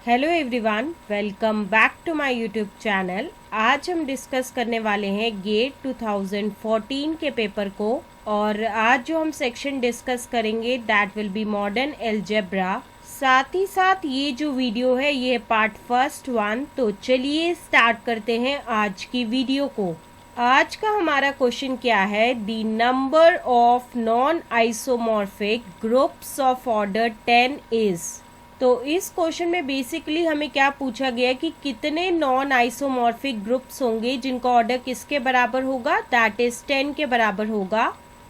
Hello everyone, welcome back to my YouTube channel. आज हम discuss करने वाले हैं गेट 2014 के पेपर को और आज जो हम सेक्शन डिस्कस करेंगे that will be modern algebra. साथ ही साथ ये जो वीडियो है ये पार्ट फर्स्ट 1। तो चलिए स्टार्ट करते हैं आज की वीडियो को। आज का हमारा क्वेश्चन क्या है, the number of non isomorphic groups of order 10 is. तो इस क्वेश्चन में बेसिकली हमें क्या पूछा गया है कि कितने नॉन आइसोमॉर्फिक ग्रुप्स होंगे जिनका ऑर्डर किसके बराबर होगा, दैट इज 10 के बराबर होगा।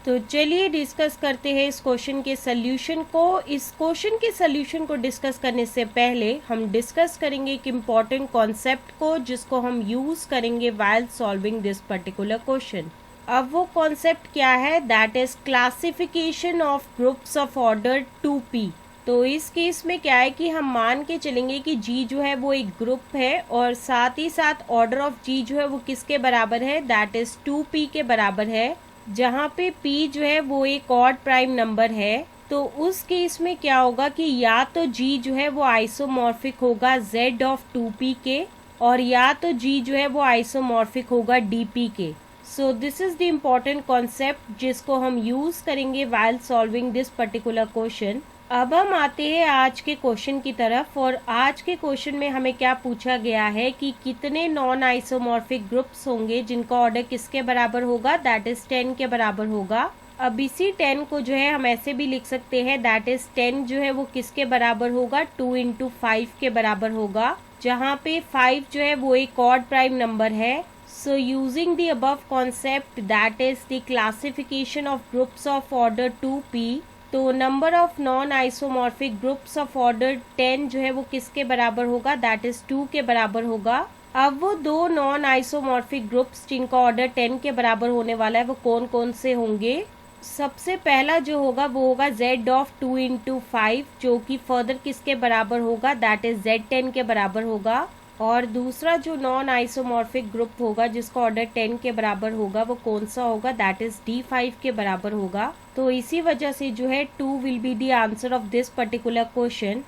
तो चलिए डिस्कस करते हैं इस क्वेश्चन के सॉल्यूशन को। इस क्वेश्चन के सॉल्यूशन को डिस्कस करने से पहले हम डिस्कस करेंगे एक इम्पॉर्टेंट कॉन्सेप्ट को जिसको हम यूज करेंगे while solving this particular question. अब वो कॉन्सेप्ट क्या है, that is classification of groups of order 2p। तो इस केस में क्या है कि हम मान के चलेंगे कि G जो है वो एक ग्रुप है और साथ ही साथ ऑर्डर ऑफ G जो है वो किसके बराबर है, दैट इज 2p के बराबर है, जहाँ पे p जो है वो एक ऑड प्राइम नंबर है। तो उस केस में क्या होगा कि या तो G जो है वो आइसोमॉर्फिक होगा Z ऑफ 2p के और या तो G जो है वो आइसोमॉर्फिक होगा dp के। So this is the important concept जिसको हम यूज करेंगे while solving this particular question. अब हम आते हैं आज के क्वेश्चन की तरफ और आज के क्वेश्चन में हमें क्या पूछा गया है कि कितने नॉन आइसोमॉर्फिक ग्रुप्स होंगे जिनका ऑर्डर किसके बराबर होगा, दैट इज 10 के बराबर होगा। अब इसी 10 को जो है हम ऐसे भी लिख सकते हैं, दैट इज 10 जो है वो किसके बराबर होगा, 2 इंटू 5 के बराबर होगा, जहाँ पे 5 जो है वो एक ऑड प्राइम नंबर है। So using the above concept, that is the classification of groups of order 2p, तो number of non isomorphic groups of order 10 जो है वो किसके बराबर होगा, दैट इज 2 के बराबर होगा। अब वो दो नॉन आइसोमॉर्फिक ग्रुप्स जिनका ऑर्डर 10 के बराबर होने वाला है वो कौन कौन से होंगे। सबसे पहला जो होगा वो होगा Z ऑफ 2 इंटू 5 जो कि फर्दर किसके बराबर होगा, दैट इज Z10 के बराबर होगा। और दूसरा जो नॉन आइसोमॉर्फिक ग्रुप होगा जिसका ऑर्डर 10 के बराबर होगा वो कौन सा होगा, दैट इज D5 के बराबर होगा। तो इसी वजह से जो है 2 will be the answer of this particular question.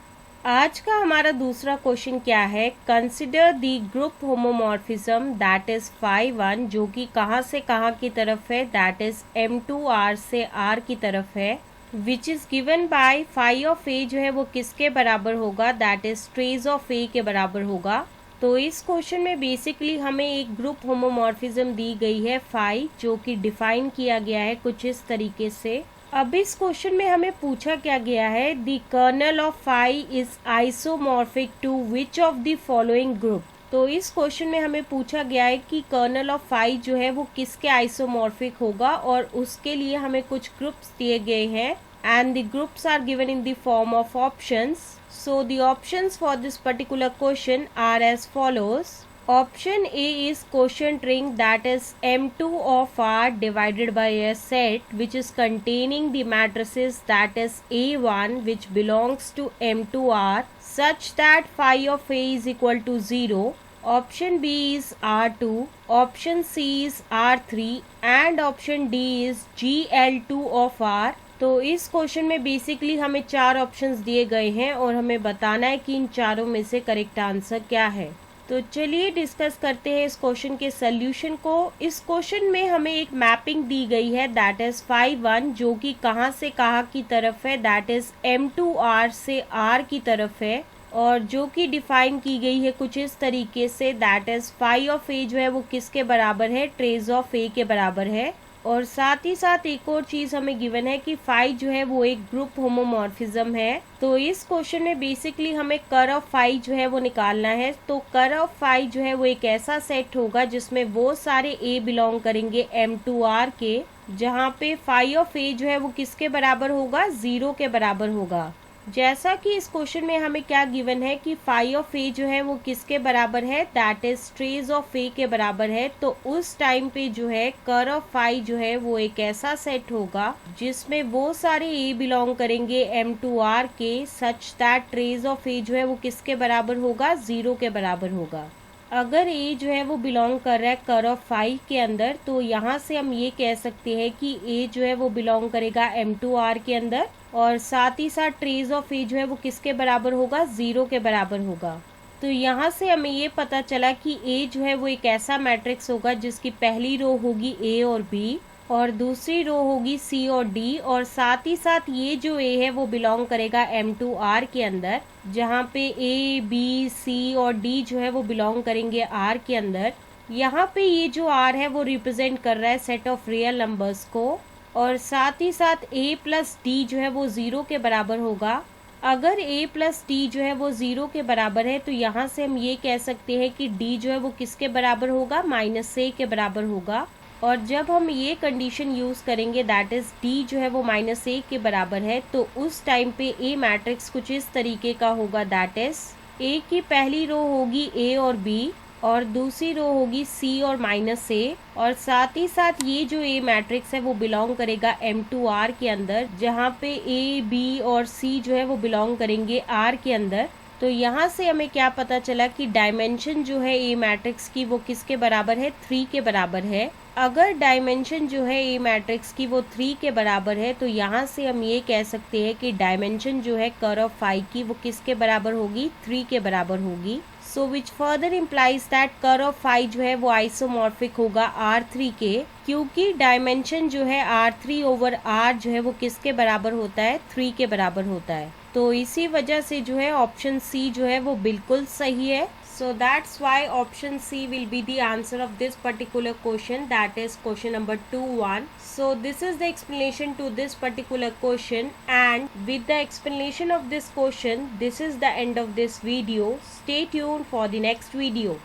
आज का हमारा दूसरा क्वेश्चन क्या है, consider the group homomorphism that is phi 1 जो कि कहाँ से कहाँ की तरफ है, दैट इज M2R से R की तरफ है, which is given by phi of A जो है वो किसके बराबर होगा, that is trace of A के बराबर होगा। तो इस क्वेश्चन में बेसिकली हमें एक ग्रुप होमोमॉर्फिज्म दी गई है phi जो कि डिफाइन किया गया है कुछ इस तरीके से। अब इस क्वेश्चन में हमें पूछा क्या गया है, the kernel of phi is isomorphic to which of the following group. तो इस क्वेश्चन में हमें पूछा गया है कि कर्नल ऑफ phi जो है वो किसके आइसोमॉर्फिक होगा और उसके लिए हमें कुछ ग्रुप्स दिए गए हैं and the groups are given in the form of options. So the options for this particular question are as follows. Option A is quotient ring that is M2 of R divided by a set which is containing the matrices that is A1 which belongs to M2R such that phi of A is equal to 0. Option B is R2, option C is R3 and option D is GL2 of R. तो इस question में basically हमें 4 options दिए गए हैं और हमें बताना है कि इन चारों में से करेक्ट आंसर क्या है। तो चलिए डिस्कस करते हैं इस क्वेश्चन के सॉल्यूशन को। इस क्वेश्चन में हमें एक मैपिंग दी गई है दैट इज phi 1 जो कि कहाँ से कहाँ की तरफ है, दैट इज M2R से R की तरफ है और जो कि डिफाइन की गई है कुछ इस तरीके से, that is phi of A जो है वो किसके बराबर है, ट्रेस ऑफ A के बराबर है। और साथ ही साथ एक और चीज हमें गिवन है कि phi जो है वो एक ग्रुप होमोमॉर्फिज्म है। तो इस क्वेश्चन में बेसिकली हमें कर ऑफ phi जो है वो निकालना है। तो कर ऑफ phi जो है वो एक ऐसा सेट होगा जिसमें वो सारे A बिलोंग करेंगे M2R के, जहाँ पे phi ऑफ A जो है वो किसके बराबर होगा, 0 के बराबर होगा। जैसा कि इस क्वेश्चन में हमें क्या गिवन है कि phi ऑफ A जो है वो किसके बराबर है, that is trace of A के बराबर है। तो उस टाइम पे जो है कर ऑफ phi जो है वो एक ऐसा सेट होगा जिसमें वो सारे A बिलोंग करेंगे M2R के such that trace of A जो है वो किसके बराबर होगा, 0 के बराबर होगा। अगर A जो है वो बिलोंग कर रहा है कर ऑफ phi के अंदर तो यहाँ से हम ये कह सकते हैं कि A जो है वो बिलोंग करेगा M2R के अंदर और साथ ही साथ ट्रेस ऑफ ए जो है वो किसके बराबर होगा, 0 के बराबर होगा। तो यहाँ से हमें ये पता चला कि ए जो है वो एक ऐसा मैट्रिक्स होगा जिसकी पहली रो होगी ए और बी और दूसरी रो होगी सी और डी, और साथ ही साथ ये जो ए है वो बिलोंग करेगा M2R के अंदर, जहाँ पे ए बी सी और डी जो है वो बिलोंग करेंगे R के अंदर। यहाँ पे ये जो R है वो रिप्रेजेंट कर रहा है सेट ऑफ रियल नंबर्स को, और साथ ही साथ a प्लस डी जो है वो 0 के बराबर होगा। अगर a प्लस डी जो है वो 0 के बराबर है तो यहाँ से हम ये कह सकते हैं कि d जो है वो किसके बराबर होगा, -a के बराबर होगा। और जब हम ये कंडीशन यूज करेंगे दैट इज d जो है वो -a के बराबर है, तो उस टाइम पे a मैट्रिक्स कुछ इस तरीके का होगा, दैट इज a की पहली रो होगी a और b और दूसरी रो होगी C और -a, और साथ ही साथ ये जो A मैट्रिक्स है वो बिलोंग करेगा M2R के अंदर, जहाँ पे A, B और C जो है वो बिलोंग करेंगे R के अंदर। तो यहाँ से हमें क्या पता चला कि डायमेंशन जो है A मैट्रिक्स की वो किसके बराबर है, 3 के बराबर है। अगर डायमेंशन जो है A मैट्रिक्स की वो 3 के बराबर है तो यहाँ से हम ये कह सकते हैं कि डायमेंशन जो है कर्व ऑफ फाई की वो किसके बराबर होगी, 3 के बराबर होगी। So which further implies that curve of phi जो है वो आइसोमॉर्फिक होगा R3 के, क्योंकि डायमेंशन जो है R3 ओवर R जो है वो किसके बराबर होता है, 3 के बराबर होता है। तो इसी वजह से जो है ऑप्शन सी जो है वो बिल्कुल सही है। So that's why option C will be the answer of this particular question, that is question number 2-1. So this is the explanation to this particular question, and with the explanation of this question, this is the end of this video. Stay tuned for the next video.